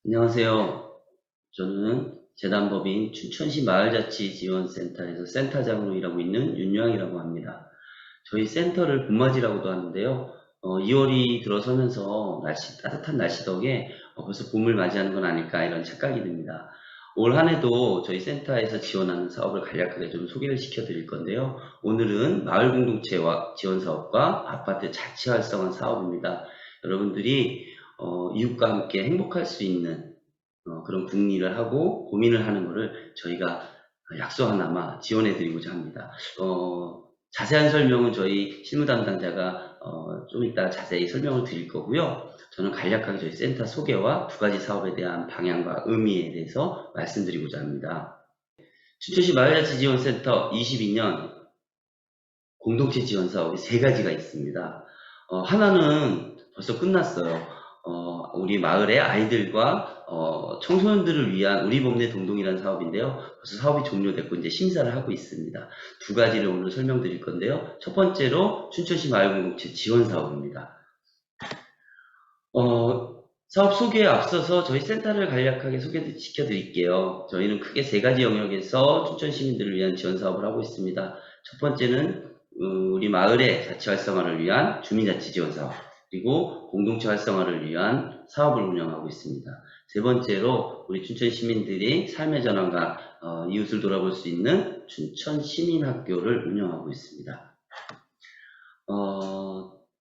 안녕하세요. 저는 재단법인 춘천시 마을자치지원센터에서 센터장으로 일하고 있는 윤영이라고 합니다. 저희 센터를 봄맞이라고도 하는데요. 2월이 들어서면서 따뜻한 날씨 덕에 벌써 봄을 맞이하는 건 아닐까 이런 착각이 듭니다. 올 한 해도 저희 센터에서 지원하는 사업을 간략하게 좀 소개를 시켜드릴 건데요. 오늘은 마을공동체와 지원사업과 아파트 자치 활성화 사업입니다. 여러분들이 이웃과 함께 행복할 수 있는 그런 궁리를 하고 고민을 하는 것을 저희가 약속 하나마 지원해 드리고자 합니다. 자세한 설명은 저희 실무 담당자가 좀 이따 자세히 설명을 드릴 거고요. 저는 간략하게 저희 센터 소개와 두 가지 사업에 대한 방향과 의미에 대해서 말씀드리고자 합니다. 춘천시 마을자치지원센터 22년 공동체 지원 사업이 세 가지가 있습니다. 하나는 벌써 끝났어요. 우리 마을의 아이들과 청소년들을 위한 우리 봄내 동동이라는 사업인데요. 벌써 사업이 종료됐고 이제 심사를 하고 있습니다. 두 가지를 오늘 설명드릴 건데요. 첫 번째로 춘천시 마을공동체 지원 사업입니다. 사업 소개에 앞서서 저희 센터를 간략하게 소개시켜 드릴게요. 저희는 크게 세 가지 영역에서 춘천 시민들을 위한 지원 사업을 하고 있습니다. 첫 번째는 우리 마을의 자치 활성화를 위한 주민자치 지원 사업, 그리고 공동체 활성화를 위한 사업을 운영하고 있습니다. 세 번째로 우리 춘천 시민들이 삶의 전환과 이웃을 돌아볼 수 있는 춘천 시민학교를 운영하고 있습니다.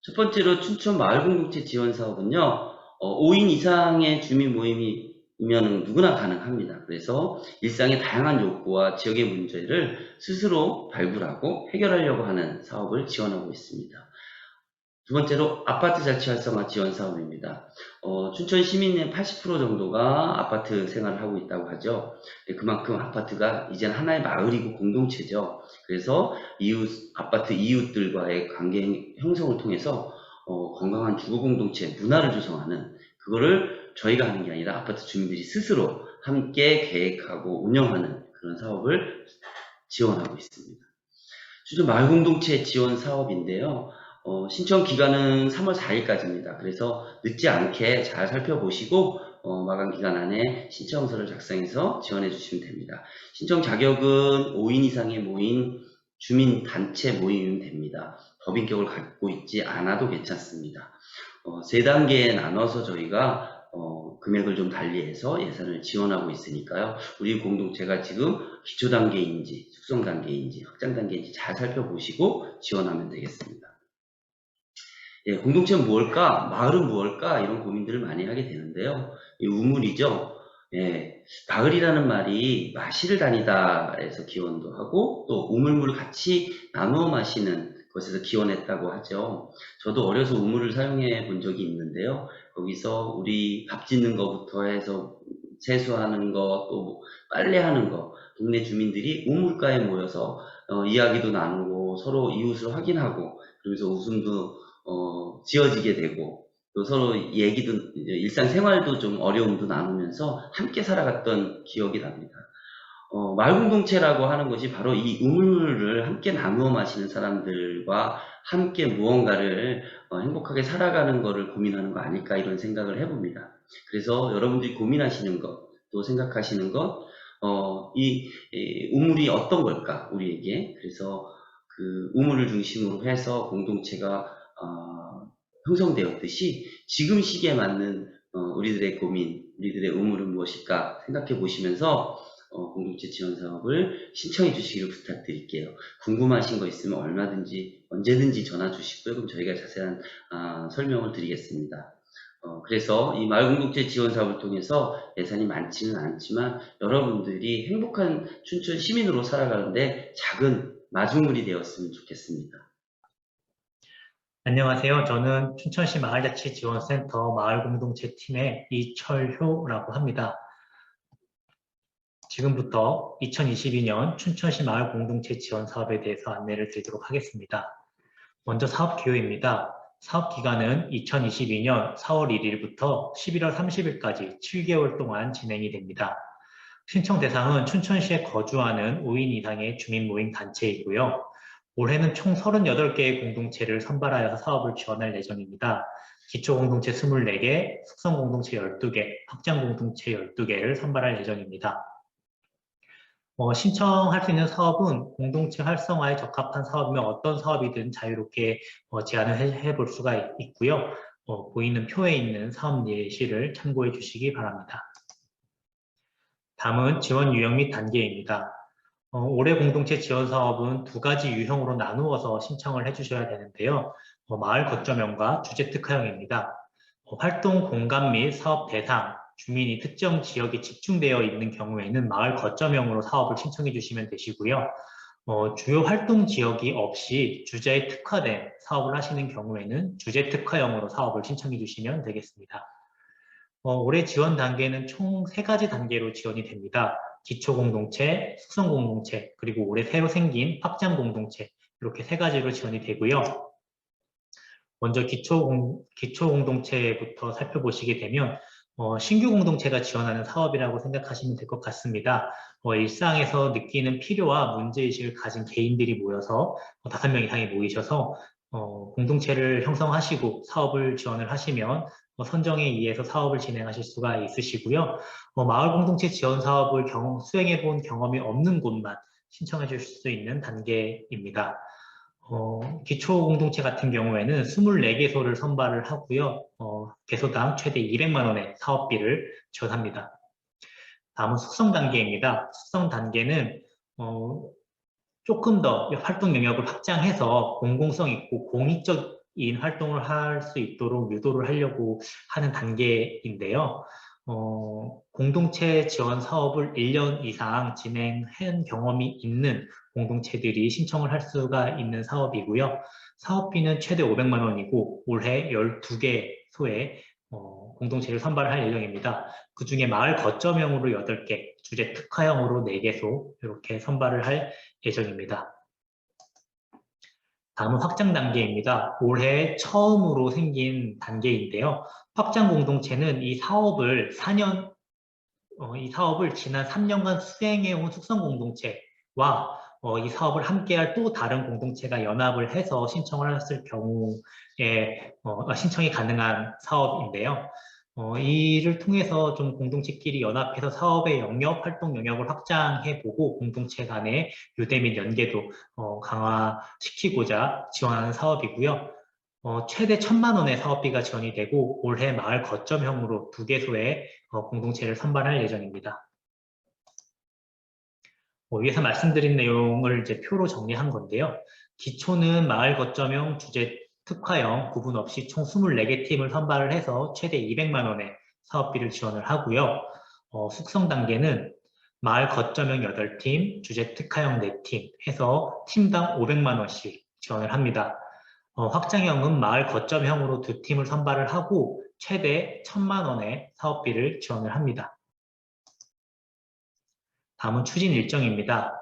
첫 번째로 춘천 마을공동체 지원 사업은요, 5인 이상의 주민 모임이면 누구나 가능합니다. 그래서 일상의 다양한 욕구와 지역의 문제를 스스로 발굴하고 해결하려고 하는 사업을 지원하고 있습니다. 두 번째로 아파트 자치 활성화 지원 사업입니다. 춘천 시민의 80% 정도가 아파트 생활을 하고 있다고 하죠. 그만큼 아파트가 이젠 하나의 마을이고 공동체죠. 그래서 아파트 이웃들과의 관계 형성을 통해서 건강한 주거 공동체 문화를 조성하는, 그거를 저희가 하는 게 아니라 아파트 주민들이 스스로 함께 계획하고 운영하는 그런 사업을 지원하고 있습니다. 춘천 마을공동체 지원 사업인데요. 신청 기간은 3월 4일까지입니다. 그래서 늦지 않게 잘 살펴보시고 마감 기간 안에 신청서를 작성해서 지원해 주시면 됩니다. 신청 자격은 5인 이상의 모임, 주민단체 모임이면 됩니다. 법인격을 갖고 있지 않아도 괜찮습니다. 세 단계에 나눠서 저희가 금액을 좀 달리해서 예산을 지원하고 있으니까요. 우리 공동체가 지금 기초 단계인지 숙성 단계인지 확장 단계인지 잘 살펴보시고 지원하면 되겠습니다. 예, 공동체는 무엇일까? 마을은 무엇일까? 이런 고민들을 많이 하게 되는데요. 이 우물이죠. 예, 마을이라는 말이 마시를 다니다에서 기원도 하고 또 우물물을 같이 나누어 마시는 것에서 기원했다고 하죠. 저도 어려서 우물을 사용해 본 적이 있는데요. 거기서 우리 밥 짓는 것부터 해서 세수하는 것, 또 빨래하는 것, 동네 주민들이 우물가에 모여서 이야기도 나누고 서로 이웃을 확인하고, 그러면서 웃음도 지어지게 되고, 또 서로 얘기도, 일상생활도 좀 어려움도 나누면서 함께 살아갔던 기억이 납니다. 마을공동체라고 하는 것이 바로 이 우물을 함께 나누어 마시는 사람들과 함께 무언가를 행복하게 살아가는 것을 고민하는 거 아닐까, 이런 생각을 해봅니다. 그래서 여러분들이 고민하시는 것, 또 생각하시는 것, 이 우물이 어떤 걸까, 우리에게. 그래서 그 우물을 중심으로 해서 공동체가 형성되었듯이 지금 시기에 맞는 우리들의 고민, 우리들의 우물은 무엇일까 생각해 보시면서 공동체 지원 사업을 신청해 주시기를 부탁드릴게요. 궁금하신 거 있으면 얼마든지 언제든지 전화 주시고요. 그럼 저희가 자세한 설명을 드리겠습니다. 그래서 이 마을공동체 지원 사업을 통해서 예산이 많지는 않지만 여러분들이 행복한 춘천 시민으로 살아가는데 작은 마중물이 되었으면 좋겠습니다. 안녕하세요. 저는 춘천시 마을자치지원센터 마을공동체팀의 이철효라고 합니다. 지금부터 2022년 춘천시 마을공동체 지원 사업에 대해서 안내를 드리도록 하겠습니다. 먼저 사업 기호입니다. 사업 기간은 2022년 4월 1일부터 11월 30일까지 7개월 동안 진행이 됩니다. 신청 대상은 춘천시에 거주하는 5인 이상의 주민 모임 단체이고요. 올해는 총 38개의 공동체를 선발하여 사업을 지원할 예정입니다. 기초공동체 24개, 숙성공동체 12개, 확장공동체 12개를 선발할 예정입니다. 신청할 수 있는 사업은 공동체 활성화에 적합한 사업이면 어떤 사업이든 자유롭게 제안을 해볼 수가 있고요. 보이는 표에 있는 사업 예시를 참고해 주시기 바랍니다. 다음은 지원 유형 및 단계입니다. 올해 공동체 지원 사업은 두 가지 유형으로 나누어서 신청을 해주셔야 되는데요. 마을 거점형과 주제 특화형입니다. 활동 공간 및 사업 대상, 주민이 특정 지역에 집중되어 있는 경우에는 마을 거점형으로 사업을 신청해 주시면 되시고요. 주요 활동 지역이 없이 주제에 특화된 사업을 하시는 경우에는 주제 특화형으로 사업을 신청해 주시면 되겠습니다. 올해 지원 단계는 총 3가지 단계로 지원이 됩니다. 기초공동체, 숙성공동체, 그리고 올해 새로 생긴 확장공동체 이렇게 3가지로 지원이 되고요. 먼저 기초공동체부터 살펴보시게 되면 신규 공동체가 지원하는 사업이라고 생각하시면 될 것 같습니다. 일상에서 느끼는 필요와 문제의식을 가진 개인들이 모여서 5명 이상이 모이셔서 공동체를 형성하시고 사업을 지원을 하시면 선정에 의해서 사업을 진행하실 수가 있으시고요. 마을 공동체 지원 사업을 수행해 본 경험이 없는 곳만 신청해 주실 수 있는 단계입니다. 기초 공동체 같은 경우에는 24개소를 선발을 하고요. 개소당 최대 200만 원의 사업비를 지원합니다. 다음은 숙성 단계입니다. 숙성 단계는 조금 더 활동 영역을 확장해서 공공성 있고 공익적인 활동을 할 수 있도록 유도를 하려고 하는 단계인데요. 공동체 지원 사업을 1년 이상 진행한 경험이 있는 공동체들이 신청을 할 수가 있는 사업이고요. 사업비는 최대 500만 원이고 올해 12개소에 공동체를 선발할 예정입니다. 그 중에 마을 거점형으로 8개, 주제 특화형으로 4개소 이렇게 선발을 할 예정입니다. 다음은 확장 단계입니다. 올해 처음으로 생긴 단계인데요. 확장 공동체는 이 사업을 지난 3년간 수행해온 숙성 공동체와 이 사업을 함께할 또 다른 공동체가 연합을 해서 신청을 했을 경우에 신청이 가능한 사업인데요. 이를 통해서 좀 공동체끼리 연합해서 사업의 영역, 활동 영역을 확장해보고 공동체 간의 유대 및 연계도 강화시키고자 지원하는 사업이고요. 최대 1,000만 원의 사업비가 지원이 되고 올해 마을 거점형으로 2개소의 공동체를 선발할 예정입니다. 위에서 말씀드린 내용을 이제 표로 정리한 건데요. 기초는 마을 거점형, 주제 특화형 구분 없이 총 24개 팀을 선발을 해서 최대 200만 원의 사업비를 지원을 하고요. 숙성 단계는 마을 거점형 8팀, 주제 특화형 4팀 해서 팀당 500만 원씩 지원을 합니다. 확장형은 마을 거점형으로 2팀을 선발을 하고 최대 1,000만 원의 사업비를 지원을 합니다. 다음은 추진 일정입니다.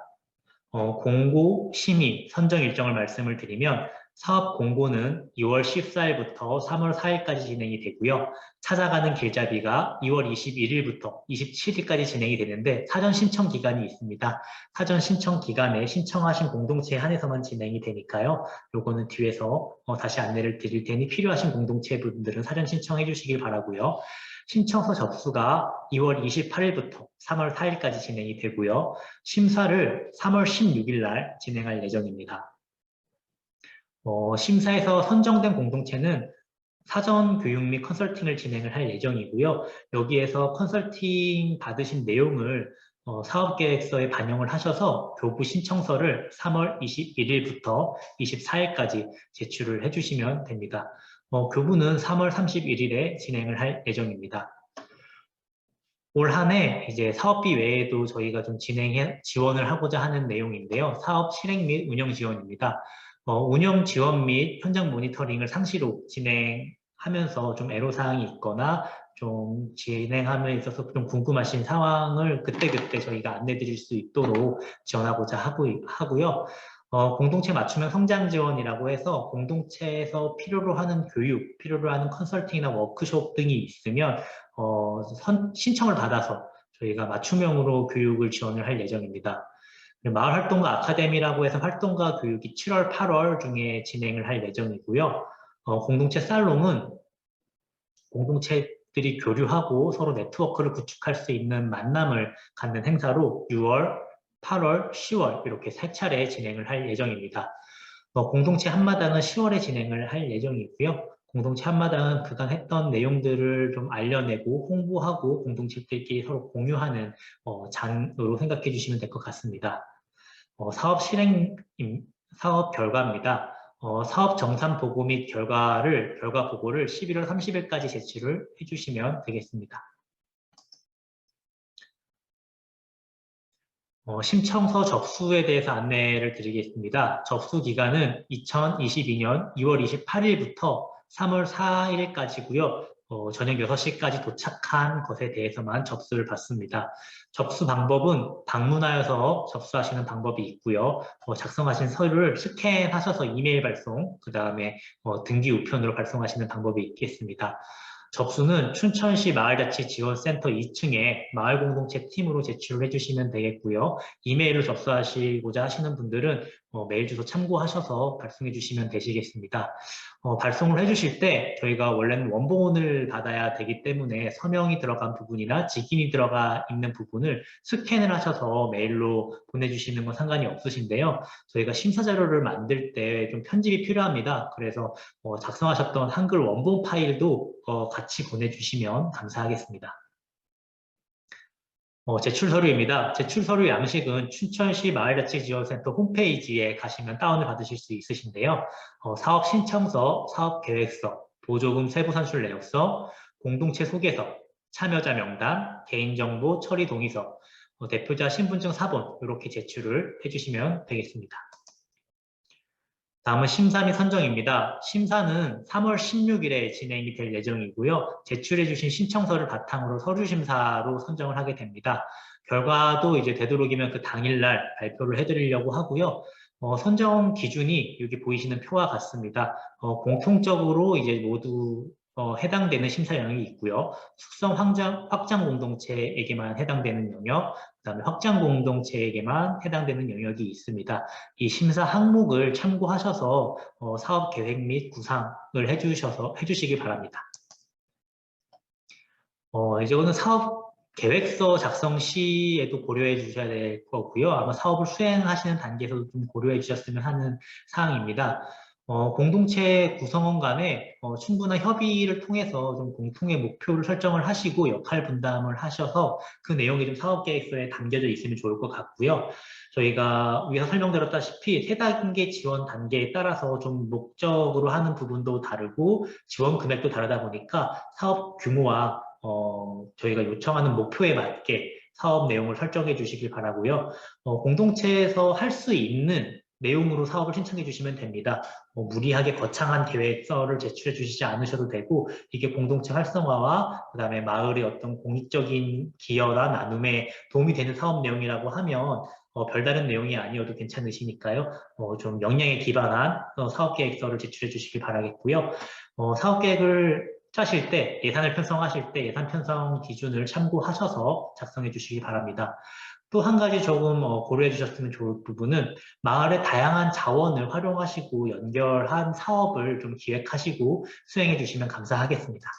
공고, 심의, 선정 일정을 말씀을 드리면 사업 공고는 2월 14일부터 3월 4일까지 진행이 되고요. 찾아가는 길잡이가 2월 21일부터 27일까지 진행이 되는데 사전 신청 기간이 있습니다. 사전 신청 기간에 신청하신 공동체에 한해서만 진행이 되니까요. 요거는 뒤에서 다시 안내를 드릴 테니 필요하신 공동체 분들은 사전 신청해 주시길 바라고요. 신청서 접수가 2월 28일부터 3월 4일까지 진행이 되고요. 심사를 3월 16일 날 진행할 예정입니다. 심사에서 선정된 공동체는 사전 교육 및 컨설팅을 진행을 할 예정이고요. 여기에서 컨설팅 받으신 내용을 사업계획서에 반영을 하셔서 교부 신청서를 3월 21일부터 24일까지 제출을 해주시면 됩니다. 교부는 3월 31일에 진행을 할 예정입니다. 올 한 해 이제 사업비 외에도 저희가 좀 지원을 하고자 하는 내용인데요. 사업 실행 및 운영 지원입니다. 운영 지원 및 현장 모니터링을 상시로 진행하면서 좀 애로사항이 있거나 좀 진행함에 있어서 좀 궁금하신 상황을 그때그때 저희가 안내 드릴 수 있도록 지원하고자 하고요. 공동체 맞춤형 성장 지원이라고 해서 공동체에서 필요로 하는 교육, 필요로 하는 컨설팅이나 워크숍 등이 있으면 신청을 받아서 저희가 맞춤형으로 교육을 지원을 할 예정입니다. 마을활동가 아카데미라고 해서 활동가 교육이 7월, 8월 중에 진행을 할 예정이고요. 공동체 살롱은 공동체들이 교류하고 서로 네트워크를 구축할 수 있는 만남을 갖는 행사로 6월, 8월, 10월 이렇게 세 차례 진행을 할 예정입니다. 공동체 한마당은 10월에 진행을 할 예정이고요. 공동체 한마당은 그간 했던 내용들을 좀 알려내고 홍보하고 공동체들끼리 서로 공유하는 장으로 생각해 주시면 될 것 같습니다. 사업 실행, 사업 결과입니다. 사업 정산 보고 및 결과 보고를 11월 30일까지 제출을 해주시면 되겠습니다. 신청서 접수에 대해서 안내를 드리겠습니다. 접수 기간은 2022년 2월 28일부터 3월 4일까지고요. 저녁 6시까지 도착한 것에 대해서만 접수를 받습니다. 접수 방법은 방문하여서 접수하시는 방법이 있고요. 작성하신 서류를 스캔하셔서 이메일 발송, 그 다음에 등기 우편으로 발송하시는 방법이 있겠습니다. 접수는 춘천시 마을자치지원센터 2층에 마을공동체 팀으로 제출을 해주시면 되겠고요. 이메일로 접수하시고자 하시는 분들은 메일 주소 참고하셔서 발송해 주시면 되시겠습니다. 발송을 해주실 때 저희가 원래는 원본을 받아야 되기 때문에 서명이 들어간 부분이나 직인이 들어가 있는 부분을 스캔을 하셔서 메일로 보내주시는 건 상관이 없으신데요. 저희가 심사 자료를 만들 때 좀 편집이 필요합니다. 그래서 작성하셨던 한글 원본 파일도 같이 보내주시면 감사하겠습니다. 제출 서류입니다. 제출 서류 양식은 춘천시 마을자치지원센터 홈페이지에 가시면 다운을 받으실 수 있으신데요. 사업 신청서, 사업 계획서, 보조금 세부 산출 내역서, 공동체 소개서, 참여자 명단, 개인정보 처리 동의서, 대표자 신분증 사본 이렇게 제출을 해주시면 되겠습니다. 다음은 심사 및 선정입니다. 심사는 3월 16일에 진행이 될 예정이고요. 제출해주신 신청서를 바탕으로 서류 심사로 선정을 하게 됩니다. 결과도 이제 되도록이면 그 당일날 발표를 해드리려고 하고요. 선정 기준이 여기 보이시는 표와 같습니다. 공통적으로 이제 모두 해당되는 심사 영역이 있고요. 숙성 확장 공동체에게만 해당되는 영역, 그다음에 확장 공동체에게만 해당되는 영역이 있습니다. 이 심사 항목을 참고하셔서 사업 계획 및 구상을 해주시기 바랍니다. 이거는 사업 계획서 작성 시에도 고려해 주셔야 될 거고요. 아마 사업을 수행하시는 단계에서도 좀 고려해 주셨으면 하는 사항입니다. 공동체 구성원 간에 충분한 협의를 통해서 좀 공통의 목표를 설정을 하시고 역할 분담을 하셔서 그 내용이 좀 사업계획서에 담겨져 있으면 좋을 것 같고요. 저희가 위에서 설명드렸다시피 세 단계 지원 단계에 따라서 좀 목적으로 하는 부분도 다르고 지원 금액도 다르다 보니까 사업 규모와 저희가 요청하는 목표에 맞게 사업 내용을 설정해 주시길 바라고요. 공동체에서 할 수 있는 내용으로 사업을 신청해 주시면 됩니다. 무리하게 거창한 계획서를 제출해 주시지 않으셔도 되고 이게 공동체 활성화와 그다음에 마을의 어떤 공익적인 기여나 나눔에 도움이 되는 사업 내용이라고 하면 별다른 내용이 아니어도 괜찮으시니까요. 좀 역량에 기반한 사업계획서를 제출해 주시길 바라겠고요. 사업계획을 짜실 때, 예산을 편성하실 때 예산 편성 기준을 참고하셔서 작성해 주시기 바랍니다. 또 한 가지 조금 고려해 주셨으면 좋을 부분은 마을의 다양한 자원을 활용하시고 연결한 사업을 좀 기획하시고 수행해 주시면 감사하겠습니다.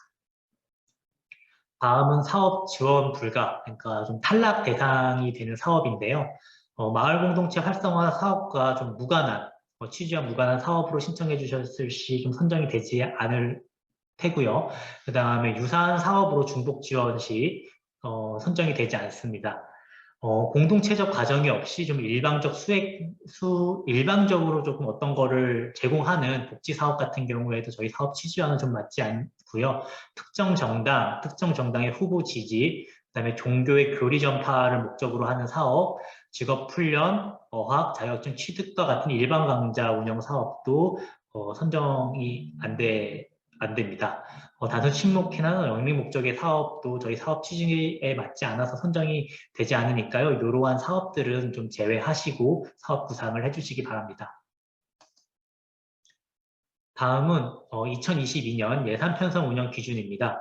다음은 사업 지원 불가, 그러니까 좀 탈락 대상이 되는 사업인데요. 마을 공동체 활성화 사업과 좀 무관한, 취지와 무관한 사업으로 신청해 주셨을 시 좀 선정이 되지 않을 테고요. 그 다음에 유사한 사업으로 중복 지원 시 선정이 되지 않습니다. 공동체적 과정이 없이 좀 일방적으로 조금 어떤 거를 제공하는 복지 사업 같은 경우에도 저희 사업 취지와는 좀 맞지 않고요. 특정 정당의 후보 지지, 그다음에 종교의 교리 전파를 목적으로 하는 사업, 직업 훈련, 어학, 자격증 취득과 같은 일반 강좌 운영 사업도 선정이 안 됩니다. 단순 친목회나 영리 목적의 사업도 저희 사업 취지에 맞지 않아서 선정이 되지 않으니까요. 이러한 사업들은 좀 제외하시고 사업 구상을 해주시기 바랍니다. 다음은 2022년 예산 편성 운영 기준입니다.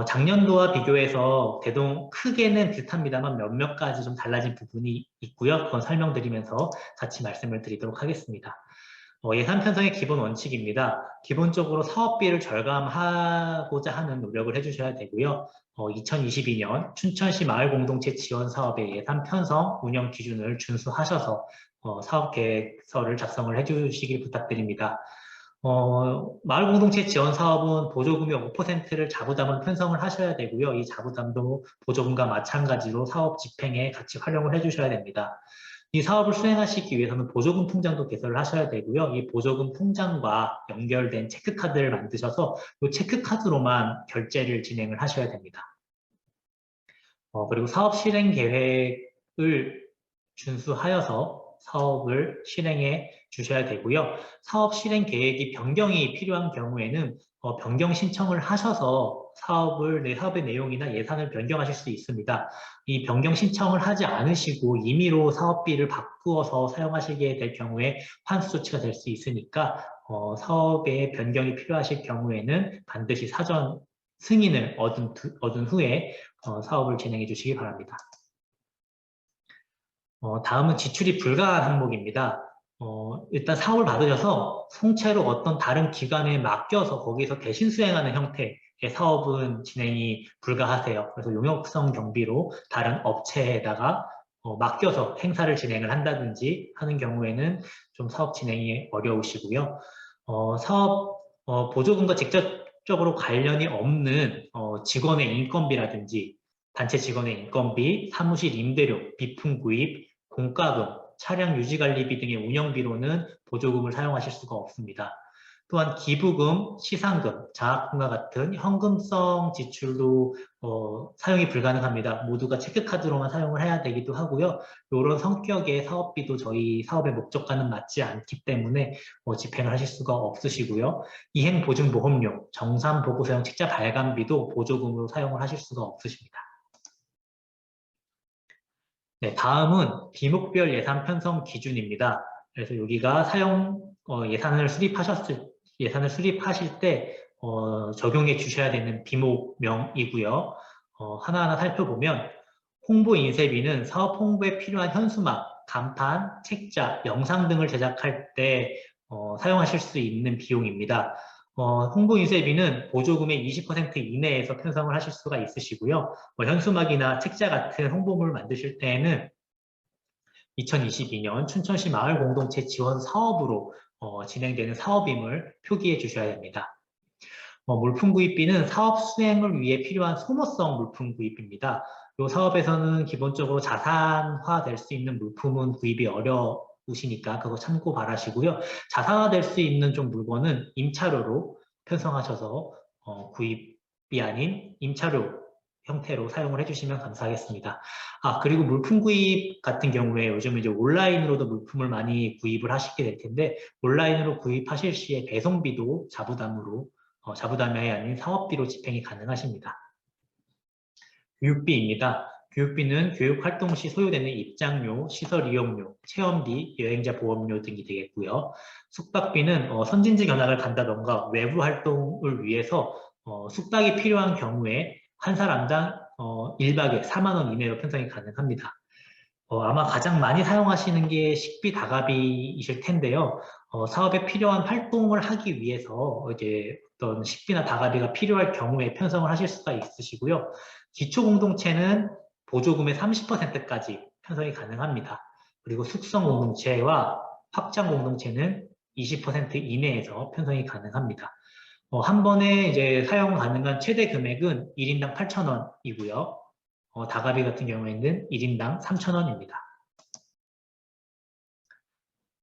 작년도와 비교해서 크게는 비슷합니다만 몇몇 가지 좀 달라진 부분이 있고요. 그건 설명드리면서 같이 말씀을 드리도록 하겠습니다. 예산 편성의 기본 원칙입니다. 기본적으로 사업비를 절감하고자 하는 노력을 해주셔야 되고요. 2022년 춘천시 마을공동체 지원 사업의 예산 편성 운영 기준을 준수하셔서 사업 계획서를 작성을 해주시길 부탁드립니다. 마을공동체 지원 사업은 보조금의 5%를 자부담을 편성을 하셔야 되고요. 이 자부담도 보조금과 마찬가지로 사업 집행에 같이 활용을 해주셔야 됩니다. 이 사업을 수행하시기 위해서는 보조금 통장도 개설을 하셔야 되고요. 이 보조금 통장과 연결된 체크카드를 만드셔서 이 체크카드로만 결제를 진행을 하셔야 됩니다. 그리고 사업 실행 계획을 준수하여서 사업을 실행해 주셔야 되고요. 사업 실행 계획이 변경이 필요한 경우에는 변경 신청을 하셔서 내 사업의 내용이나 예산을 변경하실 수 있습니다. 이 변경 신청을 하지 않으시고 임의로 사업비를 바꾸어서 사용하시게 될 경우에 환수 조치가 될 수 있으니까 사업의 변경이 필요하실 경우에는 반드시 사전 승인을 얻은 후에 사업을 진행해 주시기 바랍니다. 다음은 지출이 불가한 항목입니다. 일단 사업을 받으셔서 통째로 어떤 다른 기관에 맡겨서 거기서 대신 수행하는 형태의 사업은 진행이 불가하세요. 그래서 용역성 경비로 다른 업체에다가 맡겨서 행사를 진행을 한다든지 하는 경우에는 좀 사업 진행이 어려우시고요. 사업 보조금과 직접적으로 관련이 없는 직원의 인건비라든지 단체 직원의 인건비, 사무실 임대료, 비품 구입, 공과금, 차량 유지관리비 등의 운영비로는 보조금을 사용하실 수가 없습니다. 또한 기부금, 시상금, 장학금과 같은 현금성 지출도 사용이 불가능합니다. 모두가 체크카드로만 사용을 해야 되기도 하고요. 이런 성격의 사업비도 저희 사업의 목적과는 맞지 않기 때문에 집행을 하실 수가 없으시고요. 이행보증보험료, 정산보고서용 책자 발간비도 보조금으로 사용을 하실 수가 없으십니다. 네, 다음은 비목별 예산 편성 기준입니다. 그래서 여기가 예산을 수립하실 때 적용해 주셔야 되는 비목명이고요. 하나하나 살펴보면 홍보 인쇄비는 사업 홍보에 필요한 현수막, 간판, 책자, 영상 등을 제작할 때 사용하실 수 있는 비용입니다. 홍보 인쇄비는 보조금의 20% 이내에서 편성을 하실 수가 있으시고요. 현수막이나 책자 같은 홍보물을 만드실 때에는 2022년 춘천시 마을공동체 지원 사업으로 진행되는 사업임을 표기해 주셔야 됩니다. 물품 구입비는 사업 수행을 위해 필요한 소모성 물품 구입입니다. 이 사업에서는 기본적으로 자산화 될 수 있는 물품은 구입이 어려우시니까 그거 참고 바라시고요. 자산화 될 수 있는 좀 물건은 임차료로 편성하셔서 구입이 아닌 임차료 형태로 사용을 해주시면 감사하겠습니다. 그리고 물품 구입 같은 경우에 요즘 이제 온라인으로도 물품을 많이 구입을 하시게 될 텐데 온라인으로 구입하실 시에 배송비도 자부담이 아닌 사업비로 집행이 가능하십니다. 교육비입니다. 교육비는 교육활동 시 소요되는 입장료, 시설 이용료, 체험비, 여행자 보험료 등이 되겠고요. 숙박비는 선진지 견학을 간다던가 외부 활동을 위해서 숙박이 필요한 경우에 한 사람당 1박에 4만 원 이내로 편성이 가능합니다. 아마 가장 많이 사용하시는 게 식비 다가비이실 텐데요. 사업에 필요한 활동을 하기 위해서 이제 어떤 식비나 다가비가 필요할 경우에 편성을 하실 수가 있으시고요. 기초공동체는 보조금의 30%까지 편성이 가능합니다. 그리고 숙성공동체와 확장공동체는 20% 이내에서 편성이 가능합니다. 한 번에 이제 사용 가능한 최대 금액은 1인당 8,000원이고요. 다가비 같은 경우에는 1인당 3,000원입니다.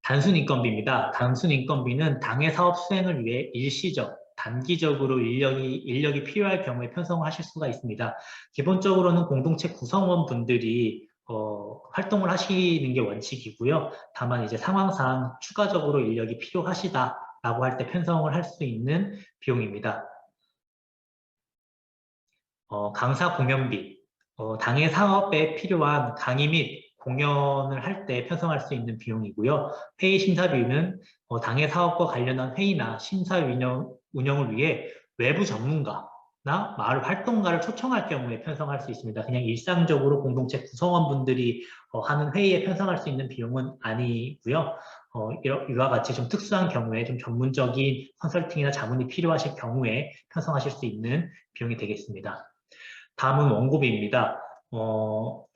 단순인건비입니다. 단순인건비는 당해 사업 수행을 위해 일시적, 단기적으로 인력이 필요할 경우에 편성하실 수가 있습니다. 기본적으로는 공동체 구성원분들이 활동을 하시는 게 원칙이고요. 다만 이제 상황상 추가적으로 인력이 필요하시다라고 할 때 편성을 할 수 있는 비용입니다. 강사 공연비, 당해 사업에 필요한 강의 및 공연을 할 때 편성할 수 있는 비용이고요. 회의 심사비는 당해 사업과 관련한 회의나 심사 운영을 위해 외부 전문가나 마을 활동가를 초청할 경우에 편성할 수 있습니다. 그냥 일상적으로 공동체 구성원분들이 하는 회의에 편성할 수 있는 비용은 아니고요. 이와 같이 좀 특수한 경우에 좀 전문적인 컨설팅이나 자문이 필요하실 경우에 편성하실 수 있는 비용이 되겠습니다. 다음은 원고비입니다.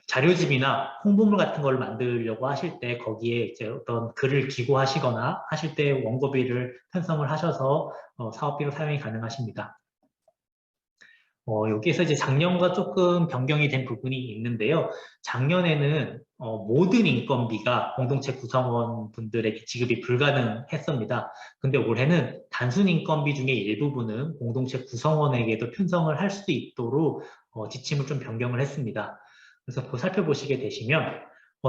자료집이나 홍보물 같은 걸 만들려고 하실 때 거기에 이제 어떤 글을 기고하시거나 하실 때 원고비를 편성을 하셔서 사업비로 사용이 가능하십니다. 여기에서 이제 작년과 조금 변경이 된 부분이 있는데요. 작년에는 모든 인건비가 공동체 구성원 분들에게 지급이 불가능했습니다. 근데 올해는 단순 인건비 중에 일부분은 공동체 구성원에게도 편성을 할 수 있도록 지침을 좀 변경을 했습니다. 그래서 살펴보시게 되시면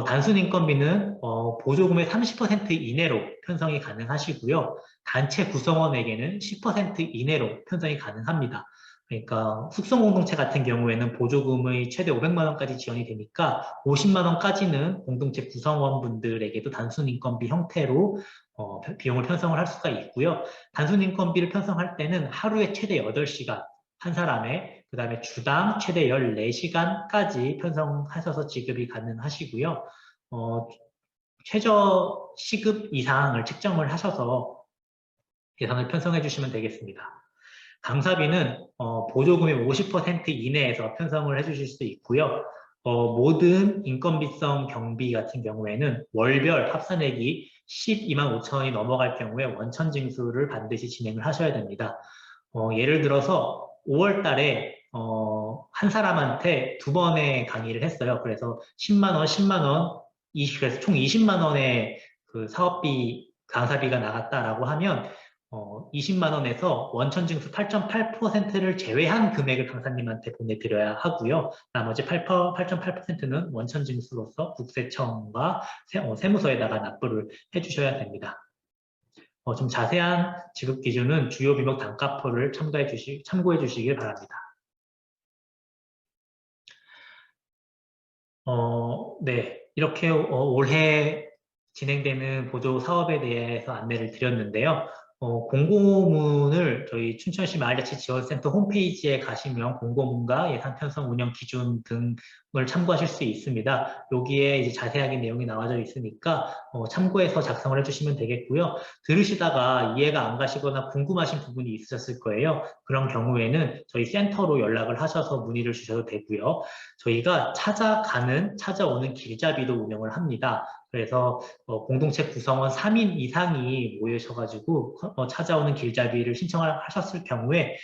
단순 인건비는 보조금의 30% 이내로 편성이 가능하시고요. 단체 구성원에게는 10% 이내로 편성이 가능합니다. 그러니까 숙성공동체 같은 경우에는 보조금의 최대 500만 원까지 지원이 되니까 50만 원까지는 공동체 구성원분들에게도 단순 인건비 형태로 비용을 편성을 할 수가 있고요. 단순 인건비를 편성할 때는 하루에 최대 8시간 한 사람에, 그 다음에 주당 최대 14시간까지 편성하셔서 지급이 가능하시고요. 최저 시급 이상을 책정을 하셔서 예산을 편성해 주시면 되겠습니다. 강사비는 보조금의 50% 이내에서 편성을 해주실 수 있고요. 모든 인건비성 경비 같은 경우에는 월별 합산액이 12만 5천 원이 넘어갈 경우에 원천 징수를 반드시 진행을 하셔야 됩니다. 예를 들어서 5월 달에 한 사람한테 2번의 강의를 했어요. 그래서 10만 원, 10만 원, 그래서 총 20만 원의 그 사업비, 강사비가 나갔다라고 하면 20만 원에서 원천 징수 8.8%를 제외한 금액을 강사님한테 보내드려야 하고요. 나머지 8.8%는 원천 징수로서 국세청과 세무서에다가 납부를 해주셔야 됩니다. 좀 자세한 지급 기준은 주요 비목 단가표를 참고해 주시길 바랍니다. 네, 이렇게 올해 진행되는 보조 사업에 대해서 안내를 드렸는데요. 공고문을 저희 춘천시 마을자치지원센터 홈페이지에 가시면 공고문과 예산 편성 운영 기준 등을 참고하실 수 있습니다. 여기에 이제 자세하게 내용이 나와져 있으니까 참고해서 작성을 해주시면 되겠고요. 들으시다가 이해가 안 가시거나 궁금하신 부분이 있으셨을 거예요. 그런 경우에는 저희 센터로 연락을 하셔서 문의를 주셔도 되고요. 저희가 찾아오는 길잡이도 운영을 합니다. 그래서 공동체 구성원 3인 이상이 모이셔가지고 찾아오는 길잡이를 신청하셨을 경우에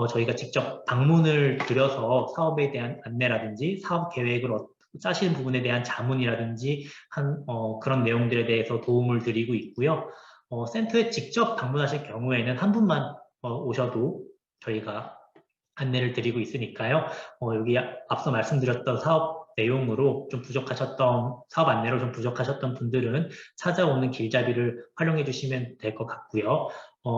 저희가 직접 방문을 드려서 사업에 대한 안내라든지 사업 계획을 짜시는 부분에 대한 자문이라든지 그런 내용들에 대해서 도움을 드리고 있고요. 센터에 직접 방문하실 경우에는 한 분만 오셔도 저희가 안내를 드리고 있으니까요. 여기 앞서 말씀드렸던 사업 내용으로 좀 부족하셨던, 사업 안내로 좀 부족하셨던 분들은 찾아오는 길잡이를 활용해 주시면 될 것 같고요.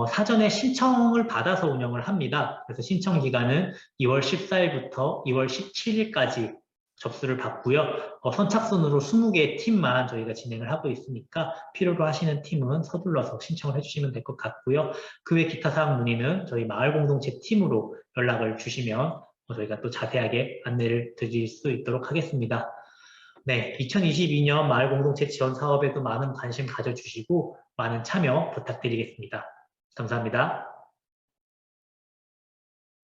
사전에 신청을 받아서 운영을 합니다. 그래서 신청 기간은 2월 14일부터 2월 17일까지 접수를 받고요. 선착순으로 20개의 팀만 저희가 진행을 하고 있으니까 필요로 하시는 팀은 서둘러서 신청을 해주시면 될 것 같고요. 그 외 기타 사항 문의는 저희 마을공동체 팀으로 연락을 주시면 저희가 또 자세하게 안내를 드릴 수 있도록 하겠습니다. 네, 2022년 마을공동체 지원 사업에도 많은 관심 가져주시고 많은 참여 부탁드리겠습니다. 감사합니다.